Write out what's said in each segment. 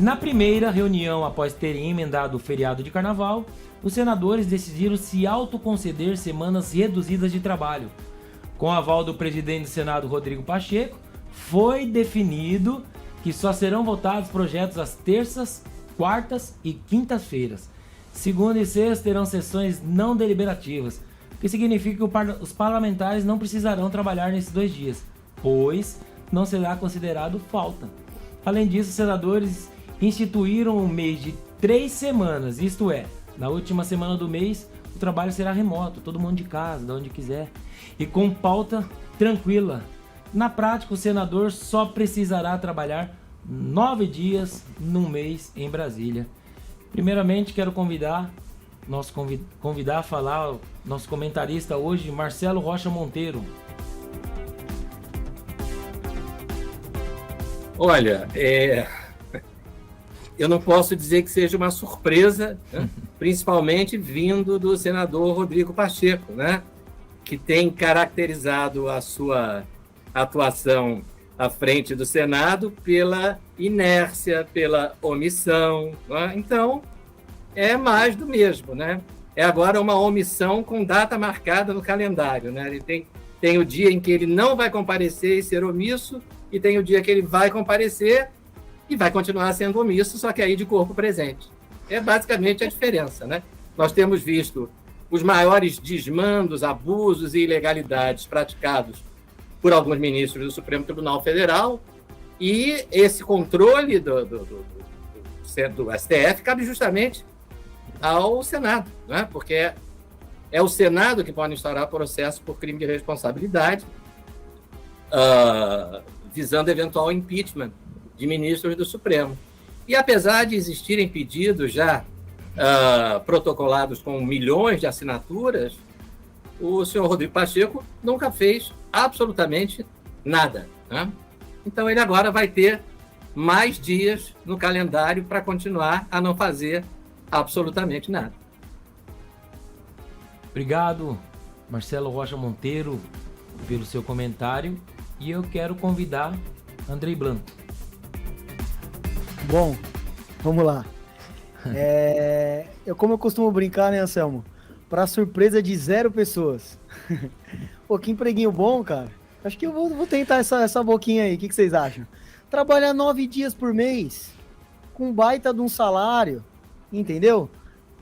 Na primeira reunião, após terem emendado o feriado de carnaval, os senadores decidiram se autoconceder semanas reduzidas de trabalho. Com o aval do presidente do Senado, Rodrigo Pacheco, foi definido que só serão votados projetos às terças, quartas e quintas-feiras. Segunda e sexta terão sessões não deliberativas, o que significa que os parlamentares não precisarão trabalhar nesses 2 dias, pois não será considerado falta. Além disso, os senadores instituíram um mês de 3 semanas, isto é, na última semana do mês, o trabalho será remoto, todo mundo de casa, de onde quiser, e com pauta tranquila. Na prática, o senador só precisará trabalhar 9 dias num mês em Brasília. Primeiramente, quero convidar a falar o nosso comentarista hoje, Marcelo Rocha Monteiro. Olha, eu não posso dizer que seja uma surpresa, né? Principalmente vindo do senador Rodrigo Pacheco, né? Que tem caracterizado a sua atuação à frente do Senado pela inércia, pela omissão, né? Então, é mais do mesmo, né? É agora uma omissão com data marcada no calendário, né? Ele tem o dia em que ele não vai comparecer e ser omisso, e tem o dia que ele vai comparecer e vai continuar sendo omisso, só que aí de corpo presente. É basicamente a diferença, né? Nós temos visto os maiores desmandos, abusos e ilegalidades praticados por alguns ministros do Supremo Tribunal Federal, e esse controle do STF cabe justamente ao Senado, né? Porque é o Senado que pode instaurar processo por crime de responsabilidade, visando eventual impeachment de ministros do Supremo. E apesar de existirem pedidos já protocolados com milhões de assinaturas, o senhor Rodrigo Pacheco nunca fez absolutamente nada, né? Então ele agora vai ter mais dias no calendário para continuar a não fazer absolutamente nada. Obrigado, Marcelo Rocha Monteiro, pelo seu comentário. E eu quero convidar Andrei Blanco. Bom, vamos lá. Como eu costumo brincar, né, Anselmo? Para surpresa de 0 pessoas. Pô, que empreguinho bom, cara. Acho que eu vou tentar essa boquinha aí. O que vocês acham? Trabalhar 9 dias por mês, com um baita de um salário, entendeu?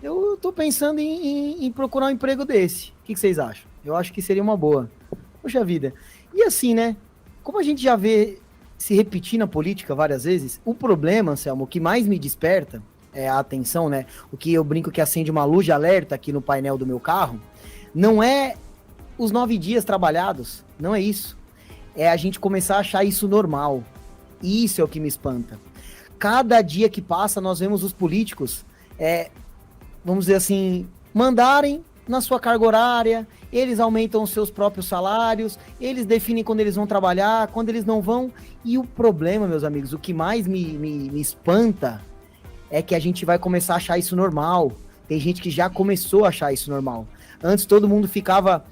Eu tô pensando em procurar um emprego desse. O que vocês acham? Eu acho que seria uma boa. Poxa vida. E assim, né? Como a gente já vê se repetir na política várias vezes, o problema, Anselmo, o que mais me desperta é a atenção, né? O que eu brinco que acende uma luz de alerta aqui no painel do meu carro, não é os 9 dias trabalhados, não é isso. É a gente começar a achar isso normal. Isso é o que me espanta. Cada dia que passa, nós vemos os políticos, vamos dizer assim, mandarem na sua carga horária, eles aumentam os seus próprios salários, eles definem quando eles vão trabalhar, quando eles não vão. E o problema, meus amigos, o que mais me espanta é que a gente vai começar a achar isso normal. Tem gente que já começou a achar isso normal. Antes todo mundo ficava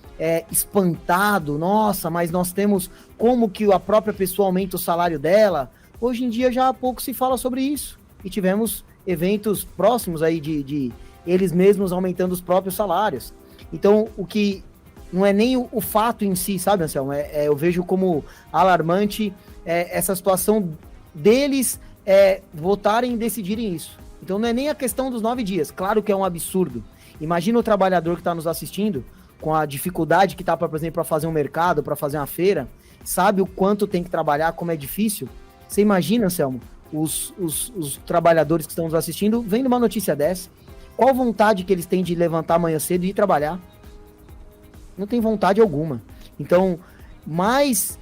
espantado, nossa, mas nós temos como que a própria pessoa aumenta o salário dela. Hoje em dia já há pouco se fala sobre isso. E tivemos eventos próximos aí de eles mesmos aumentando os próprios salários. Então, o que não é nem o fato em si, sabe, Anselmo? Eu vejo como alarmante essa situação deles votarem e decidirem isso. Então, não é nem a questão dos 9 dias. Claro que é um absurdo. Imagina o trabalhador que está nos assistindo, com a dificuldade que está, por exemplo, para fazer um mercado, para fazer uma feira, sabe o quanto tem que trabalhar, como é difícil. Você imagina, Anselmo, os trabalhadores que estão nos assistindo, vendo uma notícia dessa, qual vontade que eles têm de levantar amanhã cedo e ir trabalhar? Não tem vontade alguma. Então, mais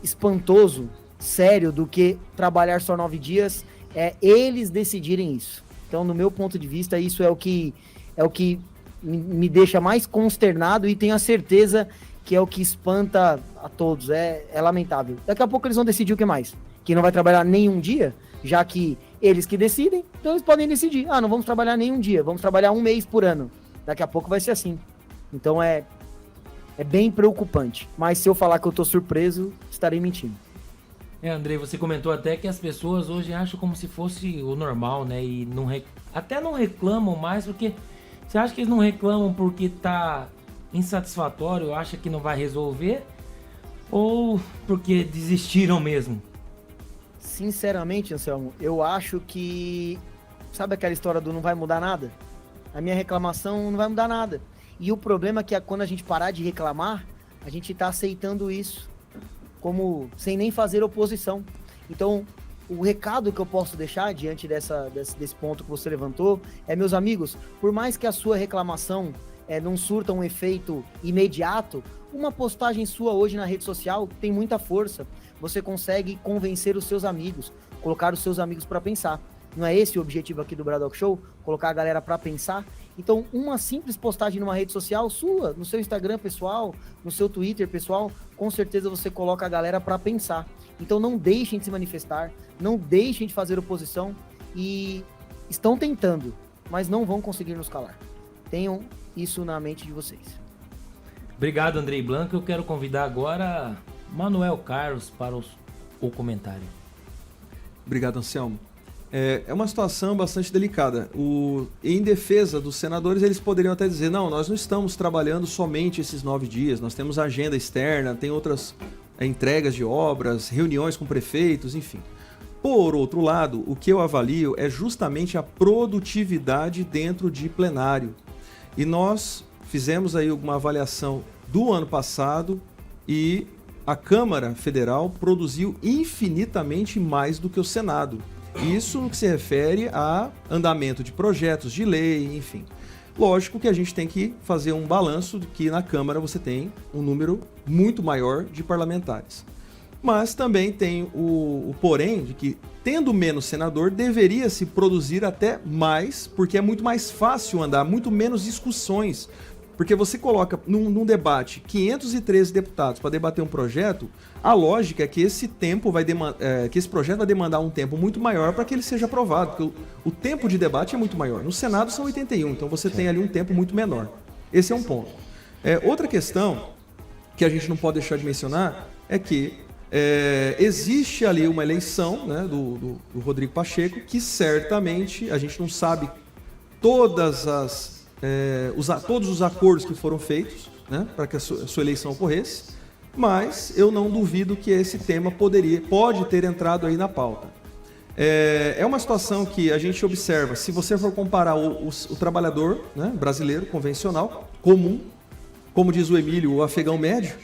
espantoso, sério, do que trabalhar só 9 dias, é eles decidirem isso. Então, no meu ponto de vista, isso é o que me deixa mais consternado, e tenho a certeza que é o que espanta a todos. É lamentável. Daqui a pouco eles vão decidir o que mais? Que não vai trabalhar nenhum dia, já que eles que decidem, então eles podem decidir. Não vamos trabalhar nenhum dia, vamos trabalhar 1 mês por ano. Daqui a pouco vai ser assim. Então é bem preocupante. Mas se eu falar que eu tô surpreso, estarei mentindo. Andrei, você comentou até que as pessoas hoje acham como se fosse o normal, né? E até não reclamam mais, porque você acha que eles não reclamam porque tá insatisfatório, acha que não vai resolver, ou porque desistiram mesmo? Sinceramente, Anselmo, eu acho que... Sabe aquela história do não vai mudar nada? A minha reclamação não vai mudar nada. E o problema é que quando a gente parar de reclamar, a gente tá aceitando isso como sem nem fazer oposição. Então, o recado que eu posso deixar diante desse ponto que você levantou é, meus amigos, por mais que a sua reclamação não surta um efeito imediato, uma postagem sua hoje na rede social tem muita força. Você consegue convencer os seus amigos, colocar os seus amigos para pensar. Não é esse o objetivo aqui do Braddock Show? Colocar a galera para pensar? Então, uma simples postagem numa rede social sua, no seu Instagram pessoal, no seu Twitter pessoal, com certeza você coloca a galera para pensar. Então, não deixem de se manifestar, não deixem de fazer oposição e estão tentando, mas não vão conseguir nos calar. Tenham isso na mente de vocês. Obrigado, Andrei Blanco. Eu quero convidar agora Manuel Carlos para o comentário. Obrigado, Anselmo. É uma situação bastante delicada. Em defesa dos senadores, eles poderiam até dizer, não, nós não estamos trabalhando somente esses 9 dias, nós temos agenda externa, tem outras entregas de obras, reuniões com prefeitos, enfim. Por outro lado, o que eu avalio é justamente a produtividade dentro de plenário. E nós fizemos aí uma avaliação do ano passado e a Câmara Federal produziu infinitamente mais do que o Senado. Isso no que se refere a andamento de projetos de lei, enfim. Lógico que a gente tem que fazer um balanço de que na Câmara você tem um número muito maior de parlamentares. Mas também tem o porém de que, tendo menos senador, deveria se produzir até mais, porque é muito mais fácil andar, muito menos discussões. Porque você coloca num debate 513 deputados para debater um projeto, a lógica é que esse tempo que esse projeto vai demandar um tempo muito maior para que ele seja aprovado, porque o tempo de debate é muito maior. No Senado são 81, então você tem ali um tempo muito menor. Esse é um ponto. Outra questão que a gente não pode deixar de mencionar é que existe ali uma eleição, né, do Rodrigo Pacheco, que certamente a gente não sabe todos os acordos que foram feitos, né, para que a sua eleição ocorresse, mas eu não duvido que esse tema pode ter entrado aí na pauta. É uma situação que a gente observa, se você for comparar o trabalhador, né, brasileiro, convencional, comum, como diz o Emílio, o afegão médio,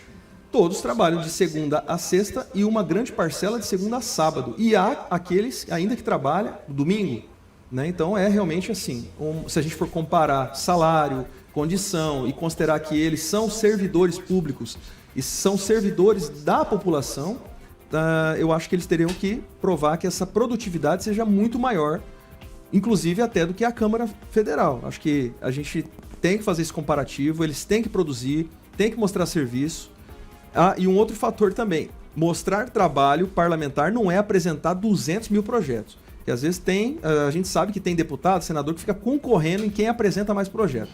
todos trabalham de segunda a sexta e uma grande parcela de segunda a sábado. E há aqueles ainda que trabalham no domingo. Né? Então é realmente assim, se a gente for comparar salário, condição e considerar que eles são servidores públicos e são servidores da população, eu acho que eles teriam que provar que essa produtividade seja muito maior, inclusive até do que a Câmara Federal. Acho que a gente tem que fazer esse comparativo, eles têm que produzir, têm que mostrar serviço. E um outro fator também, mostrar trabalho parlamentar não é apresentar 200 mil projetos. Porque às vezes a gente sabe que tem deputado, senador que fica concorrendo em quem apresenta mais projeto.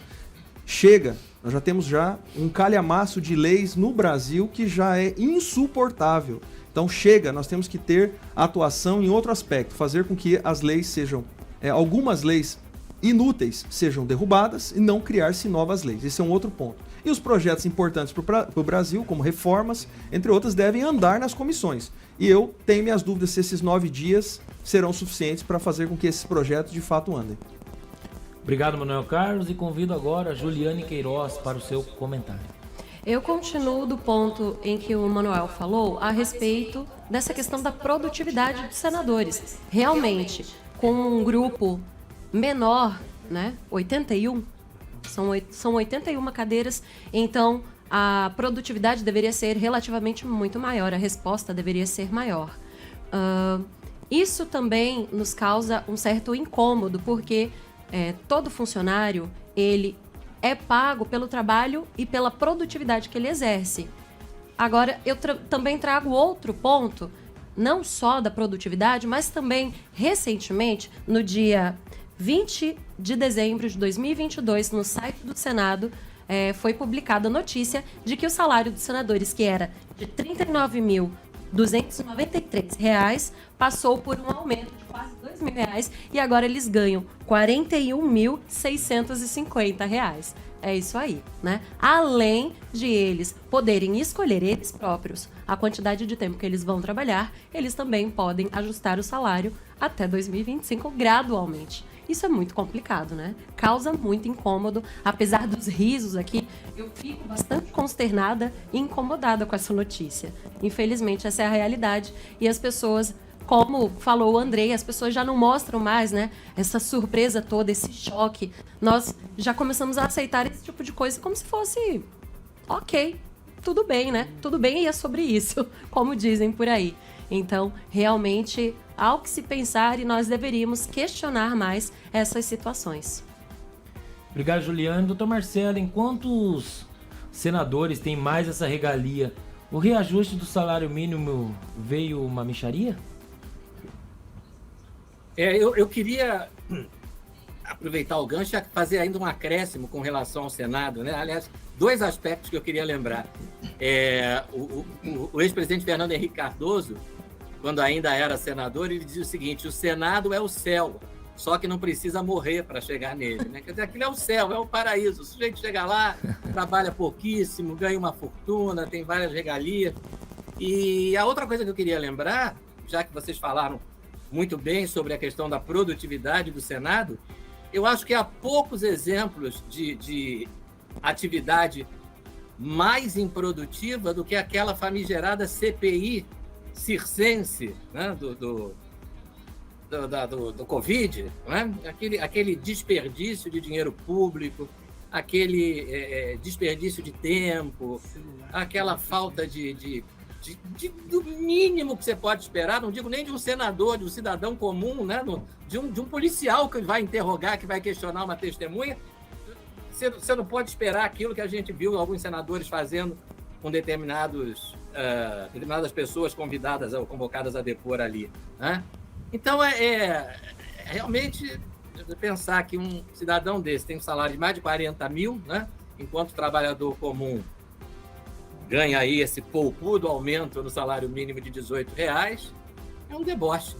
Chega, nós já temos um calhamaço de leis no Brasil que já é insuportável. Então chega, nós temos que ter atuação em outro aspecto, fazer com que as leis sejam, algumas leis inúteis sejam derrubadas e não criar-se novas leis. Esse é um outro ponto. E os projetos importantes para o Brasil, como reformas, entre outras, devem andar nas comissões. E eu tenho minhas dúvidas se esses 9 dias serão suficientes para fazer com que esses projetos de fato andem. Obrigado, Manuel Carlos, e convido agora a Juliane Queiroz para o seu comentário. Eu continuo do ponto em que o Manuel falou a respeito dessa questão da produtividade dos senadores. Realmente, com um grupo menor, né, 81, são 81 cadeiras, então a produtividade deveria ser relativamente muito maior, a resposta deveria ser maior. Isso também nos causa um certo incômodo, porque todo funcionário, ele é pago pelo trabalho e pela produtividade que ele exerce. Agora, eu também trago outro ponto, não só da produtividade, mas também, recentemente, no dia 20 de dezembro de 2022, no site do Senado, foi publicada a notícia de que o salário dos senadores, que era de R$ R$ 293, passou por um aumento de quase R$ 2.000 e agora eles ganham R$ 41.650. É isso aí, né? Além de eles poderem escolher eles próprios a quantidade de tempo que eles vão trabalhar, eles também podem ajustar o salário até 2025 gradualmente. Isso é muito complicado, né? Causa muito incômodo. Apesar dos risos aqui, eu fico bastante consternada e incomodada com essa notícia. Infelizmente, essa é a realidade. E as pessoas, como falou o Andrei, as pessoas já não mostram mais, né? Essa surpresa toda, esse choque. Nós já começamos a aceitar esse tipo de coisa como se fosse ok, tudo bem, né? Tudo bem e é sobre isso, como dizem por aí. Então, realmente, há ao que se pensar e nós deveríamos questionar mais essas situações. Obrigado, Juliane. Doutor Marcelo, enquanto os senadores têm mais essa regalia, o reajuste do salário mínimo veio uma mixaria? Eu queria aproveitar o gancho e fazer ainda um acréscimo com relação ao Senado, né? Aliás, 2 aspectos que eu queria lembrar. O ex-presidente Fernando Henrique Cardoso, quando ainda era senador, ele dizia o seguinte: o Senado é o céu, só que não precisa morrer para chegar nele, né? Quer dizer, aquilo é o céu, é o paraíso. O sujeito chega lá, trabalha pouquíssimo, ganha uma fortuna, tem várias regalias. E a outra coisa que eu queria lembrar, já que vocês falaram muito bem sobre a questão da produtividade do Senado, eu acho que há poucos exemplos de atividade mais improdutiva do que aquela famigerada CPI circense, né, do Covid, né? Aquele desperdício de dinheiro público, aquele desperdício de tempo, aquela falta do mínimo que você pode esperar, não digo nem de um senador, de um cidadão comum, né? de um policial que vai interrogar, que vai questionar uma testemunha. Você não pode esperar aquilo que a gente viu alguns senadores fazendo com determinadas pessoas convidadas ou convocadas a depor ali, né? Então, realmente pensar que um cidadão desse tem um salário de mais de 40 mil, né? Enquanto o trabalhador comum ganha aí esse poupudo aumento no salário mínimo de R$18, é um deboche.